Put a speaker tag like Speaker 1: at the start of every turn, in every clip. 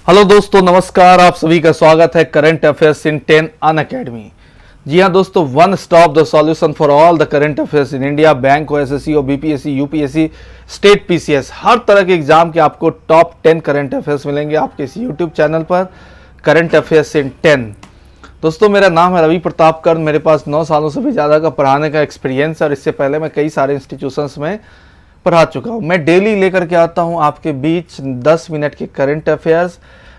Speaker 1: Hello दोस्तों, नमस्कार। आप सभी का स्वागत है करंट अफेयर्स इन 10 अनअकैडमी। जी हाँ दोस्तों, one stop the solution for all the current affairs in India. Bank हो, एसएससी हो, बीपीएससी, यूपीएससी, स्टेट पीसीएस, हर तरह के एग्जाम के आपको टॉप 10 करंट अफेयर्स मिलेंगे आपके इस यूट्यूब चैनल पर, करंट अफेयर्स इन 10। दोस्तों, मेरा नाम है रवि प्रताप कर। मेरे पास 9 सालों से भी ज़्यादा का पढ़ाने का एक्सपीरियंस है और इससे पहले मैं कई सारे इंस्टीट्यूशंस में पढ़ा चुका हूँ। मैं डेली लेकर के आता हूँ आपके बीच 10 मिनट के करंट अफेयर्स,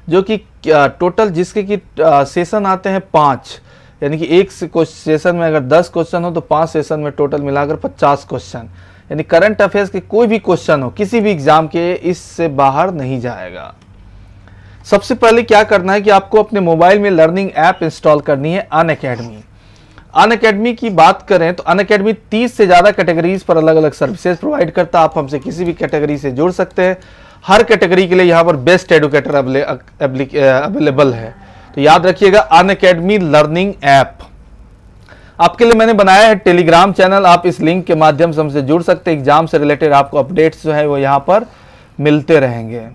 Speaker 1: जो कि टोटल जिसके कि सेशन आते हैं 5, यानी कि एक सेशन में अगर 10 क्वेश्चन हो तो 5 सेशन में टोटल मिलाकर 50 क्वेश्चन, यानी करंट अफेयर्स के कोई भी क्वेश्चन हो किसी भी एग्जाम के, इससे बाहर नहीं जाएगा। सबसे पहले क्या करना है कि आपको अपने मोबाइल में लर्निंग ऐप इंस्टॉल करनी है, अनअकैडमी। अनअकैडमी की बात करें तो अनअकैडमी 30 से ज़्यादा कैटेगरीज पर अलग अलग सर्विसेज प्रोवाइड करता है। आप हमसे किसी भी कैटेगरी से जुड़ सकते हैं। हर कैटेगरी के लिए यहाँ पर बेस्ट एडुकेटर अवेलेबल है। तो याद रखिएगा, अनअकैडमी लर्निंग ऐप आपके लिए मैंने बनाया है टेलीग्राम चैनल। आप इस लिंक के माध्यम से हमसे जुड़ सकते हैं। एग्जाम से रिलेटेड आपको अपडेट्स जो है वो यहाँ पर मिलते रहेंगे।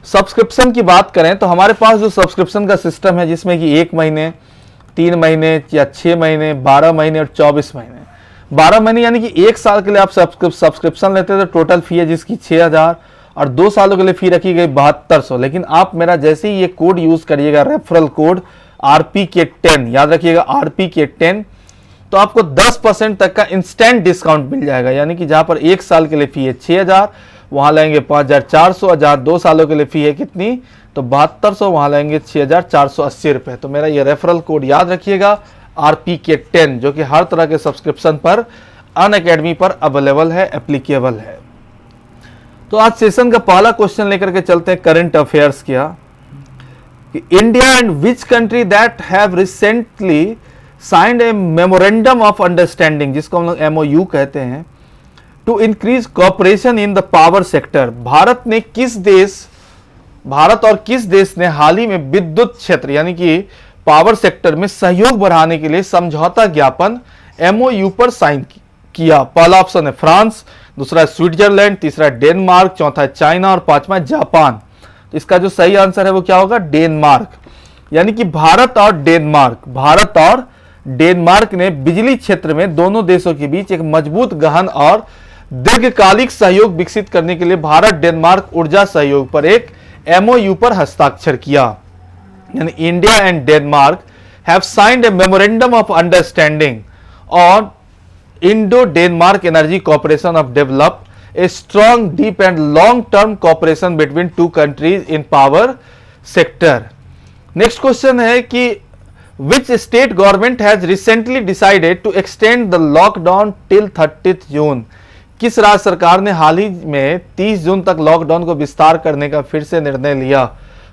Speaker 1: सब्सक्रिप्शन की बात करें तो हमारे पास जो सब्सक्रिप्शन का सिस्टम है, जिसमें कि 1 महीने, 3 महीने या 6 महीने, 12 महीने और 24 महीने। 12 महीने यानी कि 1 साल के लिए आप सब्सक्रिप्शन लेते हैं तो टोटल फी है जिसकी 6000, और 2 सालों के लिए फी रखी गई 7200। लेकिन आप मेरा जैसे ही ये कोड यूज करिएगा, रेफरल कोड RPK10, याद रखिएगा RPK10, तो आपको 10% तक का इंस्टेंट डिस्काउंट मिल जाएगा। यानी कि जहां पर 1 साल के लिए फी है 6000, वहां लेंगे 5400। 2 सालों के लिए फी है कितनी, तो 7200, वहां लेंगे 6480 रुपए। तो मेरा ये रेफरल कोड याद रखिएगा RPK10, जो कि हर तरह के सब्सक्रिप्शन पर अनअकैडमी पर अवेलेबल है, एप्लीकेबल है। तो आज सेशन का पहला क्वेश्चन लेकर के चलते हैं करंट अफेयर्स किया कि India and which country that have recently signed a memorandum of understanding, जिसको हम लोग MOU कहते हैं, to increase cooperation in the power sector. Bharat और किस देश ने हाल ही में विद्युत क्षेत्र यानी कि पावर सेक्टर में सहयोग बढ़ाने के लिए समझौता ज्ञापन MOU पर साइन किया? पहला ऑप्शन है फ्रांस, दूसरा है स्विट्जरलैंड, तीसरा है डेनमार्क, चौथा है चाइना और पांचवा है जापान। तो इसका जो सही आंसर है वो क्या होगा? डेनमार्क। यानी कि भारत और डेनमार्क ने बिजली क्षेत्र में दोनों देशों के बीच एक मजबूत, गहन और दीर्घकालिक सहयोग विकसित करने के लिए भारत डेनमार्क ऊर्जा सहयोग पर एक MOU पर हस्ताक्षर किया। यानी India and Denmark have signed a memorandum of understanding on Indo-Denmark Energy Cooperation of develop a strong, deep and long-term cooperation between two countries in power sector. Next question है कि which state government has recently decided to extend the lockdown till 30th June? किस राज्य सरकार ने हाल ही में 30 जून तक lockdown को विस्तार करने का फिर से निर्णय लिया?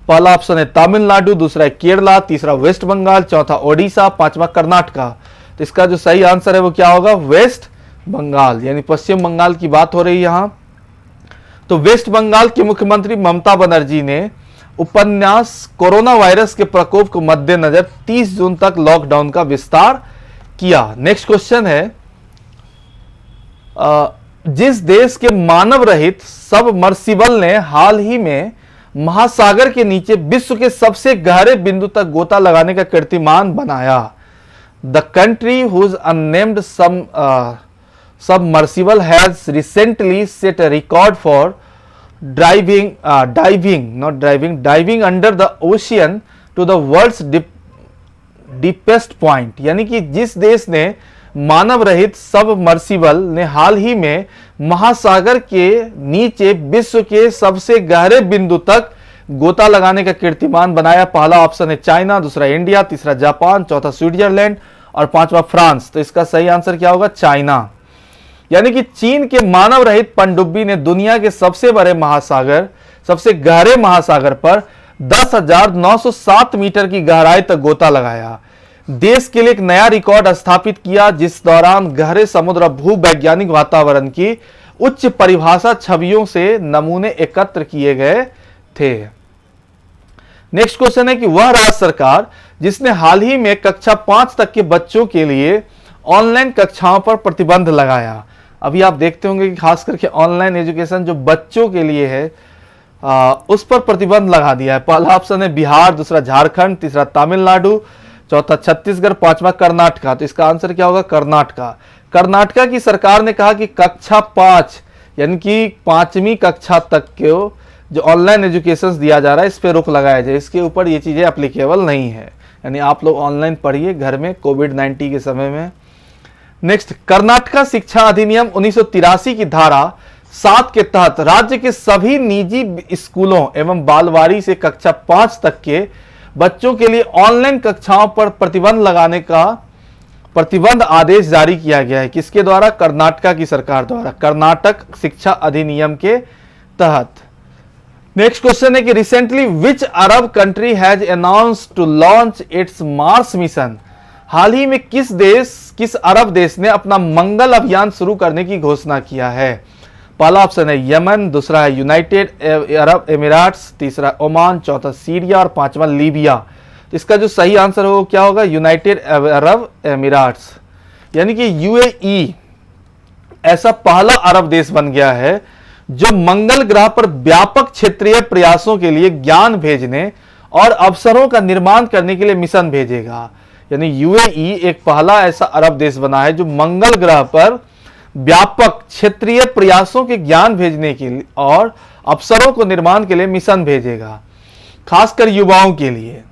Speaker 1: पहला ऑप्शन है तमिलनाडु, दूसरा है केरला, तीसरा वेस्ट बंगाल, चौथा ओडिशा, पांचवा कर्नाटका। तो इसका जो सही आंसर है वो क्या होगा? वेस्ट बंगाल, यानी पश्चिम बंगाल की बात हो रही है यहां। तो वेस्ट बंगाल की मुख्यमंत्री ममता बनर्जी ने उपन्यास कोरोना वायरस के प्रकोप को मद्देनजर 30 जून तक लॉकडाउन का विस्तार किया। नेक्स्ट क्वेश्चन है, जिस देश के मानव रहित सबमर्सिबल ने हाल ही में महासागर के नीचे विश्व के सबसे गहरे बिंदु तक गोता लगाने का कीर्तिमान बनाया? The country whose unnamed submersible has recently set a record for diving under the ocean to the world's deepest point। यानी कि जिस देश ने मानव रहित सबमर्सिबल ने हाल ही में महासागर के नीचे विश्व के सबसे गहरे बिंदु तक गोता लगाने का कीर्तिमान बनाया? पहला ऑप्शन है चाइना, दूसरा इंडिया, तीसरा जापान, चौथा स्विट्जरलैंड और पांचवा फ्रांस। तो इसका सही आंसर क्या होगा? चाइना। यानी कि चीन के मानव रहित पनडुब्बी ने दुनिया के सबसे बड़े महासागर, सबसे गहरे महासागर पर 10,907 मीटर की गहराई तक गोता लगाया। देश के लिए एक नया रिकॉर्ड स्थापित किया, जिस दौरान गहरे समुद्र और भूवैज्ञानिक वातावरण की उच्च परिभाषा छवियों से नमूने एकत्र किए गए थे। नेक्स्ट क्वेश्चन है कि वह राज्य सरकार जिसने हाल ही में कक्षा 5 तक के बच्चों के लिए ऑनलाइन कक्षाओं पर प्रतिबंध लगाया। अभी आप देखते होंगे कि खास करके ऑनलाइन एजुकेशन जो बच्चों के लिए है उस पर प्रतिबंध लगा दिया है। पहला ऑप्शन है बिहार, दूसरा झारखंड, तीसरा तमिलनाडु, चौथा छत्तीसगढ़, पांचवा कर्नाटका। तो इसका आंसर क्या होगा? कर्नाटका। कर्नाटका की सरकार ने कहा कि कक्षा 5 यानी कि 5वीं कक्षा तक के जो ऑनलाइन एजुकेशन दिया जा रहा है इस पे रोक लगाया जाए, इसके ऊपर ये चीज़ें एप्लीकेबल नहीं है, यानी आप लोग ऑनलाइन पढ़िए घर में कोविड-19 के समय में। नेक्स्ट, कर्नाटका शिक्षा अधिनियम 1983 की धारा 7 के तहत राज्य के सभी निजी स्कूलों एवं बालवाड़ी से कक्षा 5 तक के बच्चों के लिए ऑनलाइन कक्षाओं पर प्रतिबंध लगाने का प्रतिबंध आदेश जारी किया गया है। किसके द्वारा? कर्नाटका की सरकार द्वारा, कर्नाटक शिक्षा अधिनियम के तहत। नेक्स्ट क्वेश्चन है कि recently which Arab country has announced to launch its Mars mission. हाल ही में किस अरब देश ने अपना मंगल अभियान शुरू करने की घोषणा किया है? पहला ऑप्शन है यमन, दूसरा है यूनाइटेड अरब एमिरेट्स, तीसरा ओमान, चौथा सीरिया और पांचवा लीबिया। इसका जो सही आंसर हो क्या होगा? यूनाइटेड अरब एमिरेट्स, यानी कि यूएई ऐसा पहला अरब देश बन गया है जो मंगल ग्रह पर व्यापक क्षेत्रीय प्रयासों के लिए ज्ञान भेजने और अवसरों का निर्माण करने के लिए मिशन भेजेगा। यानी यूएई एक पहला ऐसा अरब देश बना है जो मंगल ग्रह पर व्यापक क्षेत्रीय प्रयासों के ज्ञान भेजने के लिए और अवसरों को निर्माण के लिए मिशन भेजेगा, खासकर युवाओं के लिए।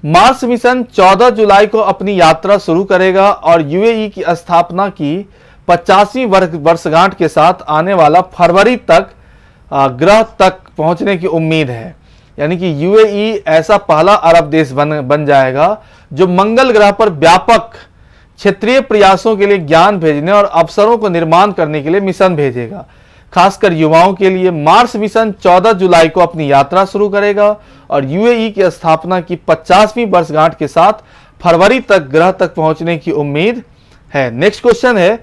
Speaker 1: मार्स मिशन 14 जुलाई को अपनी यात्रा शुरू करेगा और यूएई की स्थापना की 50वीं वर्षगांठ के साथ आने वाला फरवरी तक ग्रह तक पहुंचने की उम्मीद है। यानी कि यूएई ऐसा पहला अरब देश बन जाएगा जो मंगल ग्रह पर व्यापक क्षेत्रीय प्रयासों के लिए ज्ञान भेजने और अवसरों को निर्माण करने के लिए मिशन भेजेगा, खासकर युवाओं के लिए। मार्स मिशन 14 जुलाई को अपनी यात्रा शुरू करेगा और यूएई की स्थापना की 50वीं वर्षगांठ के साथ फरवरी तक ग्रह तक पहुंचने की उम्मीद है। नेक्स्ट क्वेश्चन है,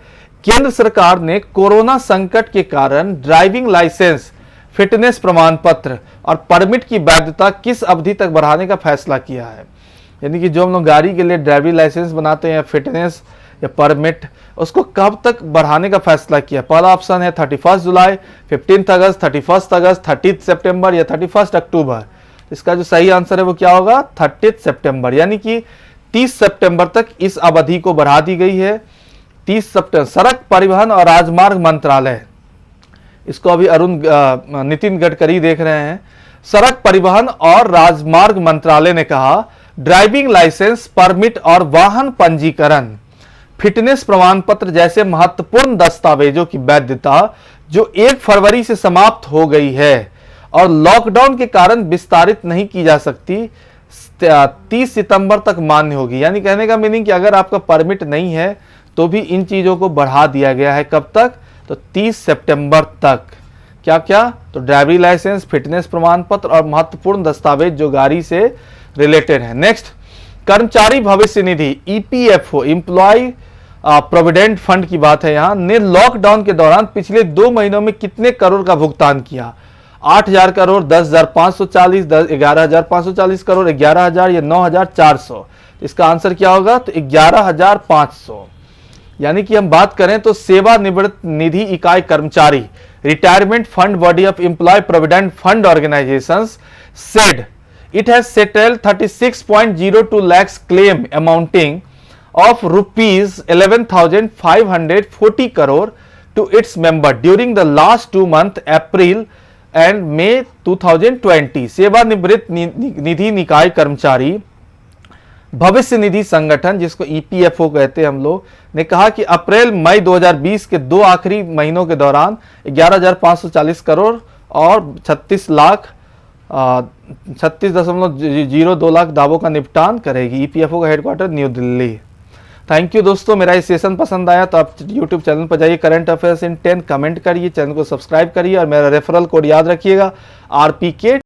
Speaker 1: केंद्र सरकार ने कोरोना संकट के कारण ड्राइविंग लाइसेंस, फिटनेस प्रमाण पत्र और परमिट की वैधता किस अवधि तक बढ़ाने का फैसला किया है? यानी कि जो हम लोग गाड़ी के लिए ड्राइविंग लाइसेंस बनाते हैं, फिटनेस या परमिट, उसको कब तक बढ़ाने का फैसला किया? पहला ऑप्शन है 31 जुलाई, 15 अगस्त, 31 अगस्त, 30 सितंबर या 31 अक्टूबर। इसका जो सही आंसर है वो क्या होगा? 30 सितंबर, यानी कि 30 सितंबर तक इस अवधि को बढ़ा दी गई है। 30 सितंबर। सड़क परिवहन और राजमार्ग मंत्रालय, इसको अभी नितिन गडकरी देख रहे हैं। सड़क परिवहन और राजमार्ग मंत्रालय ने कहा ड्राइविंग लाइसेंस, परमिट और वाहन पंजीकरण, फिटनेस प्रमाण पत्र जैसे महत्वपूर्ण दस्तावेजों की वैधता जो 1 फरवरी से समाप्त हो गई है और लॉकडाउन के कारण विस्तारित नहीं की जा सकती, 30 सितंबर तक मान्य होगी। यानी कहने का मीनिंग कि अगर आपका परमिट नहीं है तो भी इन चीजों को बढ़ा दिया गया है। कब तक? तो 30 सितंबर तक। क्या क्या? तो ड्राइविंग लाइसेंस, फिटनेस प्रमाण पत्र और महत्वपूर्ण दस्तावेज जो गाड़ी से रिलेटेड है। नेक्स्ट, कर्मचारी भविष्य निधि ईपीएफओ, एम्प्लॉय प्रोविडेंट फंड की बात है यहाँ, ने लॉकडाउन के दौरान पिछले 2 महीनों में कितने करोड़ का भुगतान किया? 8,000 करोड़, 10,540, 11,540 करोड़, 11,000 या 9,400। इसका आंसर क्या होगा? तो 11,500। यानी कि हम बात करें तो सेवानिवृत्त निधि इकाई कर्मचारी, retirement fund body of employ provident fund organisations said it has settled 36.02 lakhs claim amounting of rupees 11,540 crore to its member during the last 2 months April and May 2020। सेवानिवृत्त निधि निकाय कर्मचारी भविष्य निधि संगठन, जिसको ईपीएफओ कहते हैं हम लोग, ने कहा कि अप्रैल मई 2020 के 2 आखिरी महीनों के दौरान 11,540 करोड़ और 36.02 लाख दावों का निपटान करेगी। ईपीएफओ का headquarter new Delhi. Thank you दोस्तों, मेरा ये सेशन पसंद आया तो आप यूट्यूब चैनल पर जाइए, करंट अफेयर्स इन 10 कमेंट करिए, चैनल को सब्सक्राइब करिए और मेरा रेफरल कोड याद रखिएगा RPK।